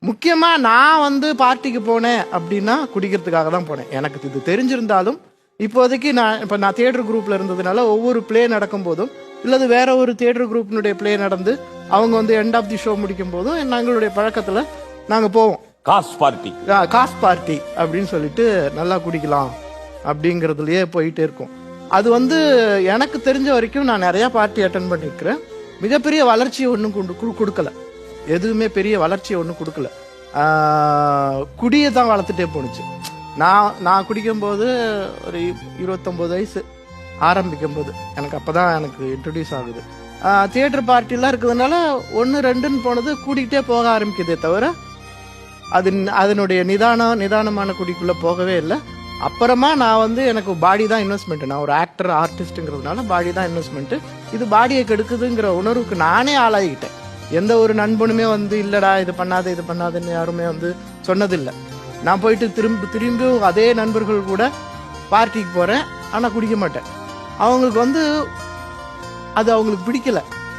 முக்கியமாக நான் வந்து பார்ட்டிக்கு போனேன் அப்படின்னா குடிக்கிறதுக்காக தான் போனேன். எனக்கு இது தெரிஞ்சிருந்தாலும் இப்போதைக்கு நான் தியேட்டர் குரூப்பில் இருந்ததுனால ஒவ்வொரு ப்ளே நடக்கும் போதும் இல்லது வேற ஒரு தியேட்டர் குரூப்பினுடைய ப்ளே நடந்து அவங்க வந்து எண்ட் ஆஃப் தி ஷோ முடிக்கும் போதும் எங்களுடைய பழக்கத்தில் நாங்கள் போவோம். காஸ் பார்ட்டி அப்படின்னு சொல்லிட்டு நல்லா குடிக்கலாம் அப்படிங்கிறதுலையே போயிட்டே இருக்கும். அது வந்து எனக்கு தெரிஞ்ச வரைக்கும் நான் நிறையா பார்ட்டி அட்டன் பண்ணியிருக்கிறேன். மிகப்பெரிய வளர்ச்சியை ஒன்றும் கொடுக்கல, எதுவுமே பெரிய வளர்ச்சியை ஒன்றும் கொடுக்கல. குடியை தான் வளர்த்துட்டே போணுச்சு. நான் குடிக்கும்போது ஒரு 29 வயசு ஆரம்பிக்கும் போது எனக்கு அப்போ தான் எனக்கு இன்ட்ரடியூஸ் ஆகுது. தியேட்டர் பார்ட்டிலாம் இருக்கிறதுனால 1, 2ன்னு போனது கூட்டிகிட்டே போக ஆரம்பிக்குதே தவிர அதனுடைய நிதானமான குடிக்குள்ளே போகவே இல்லை. அப்புறமா நான் வந்து எனக்கு பாடி தான் இன்வெஸ்ட்மெண்ட். நான் ஒரு ஆர்டிஸ்ட்டுங்கிறதுனால பாடி தான் இன்வெஸ்ட்மெண்ட்டு. இது பாடியை கெடுக்குதுங்கிற உணர்வுக்கு நானே ஆளாகிக்கிட்டேன். எந்த ஒரு நண்பனுமே வந்து இல்லைடா இது பண்ணாதுன்னு யாருமே வந்து சொன்னதில்லை. நான் போயிட்டு திரும்பியும் அதே நண்பர்கள் கூட பார்ட்டிக்கு போகிறேன், ஆனால் குடிக்க மாட்டேன். அவங்களுக்கு வந்து அது அவங்களுக்கு பிடிக்கல.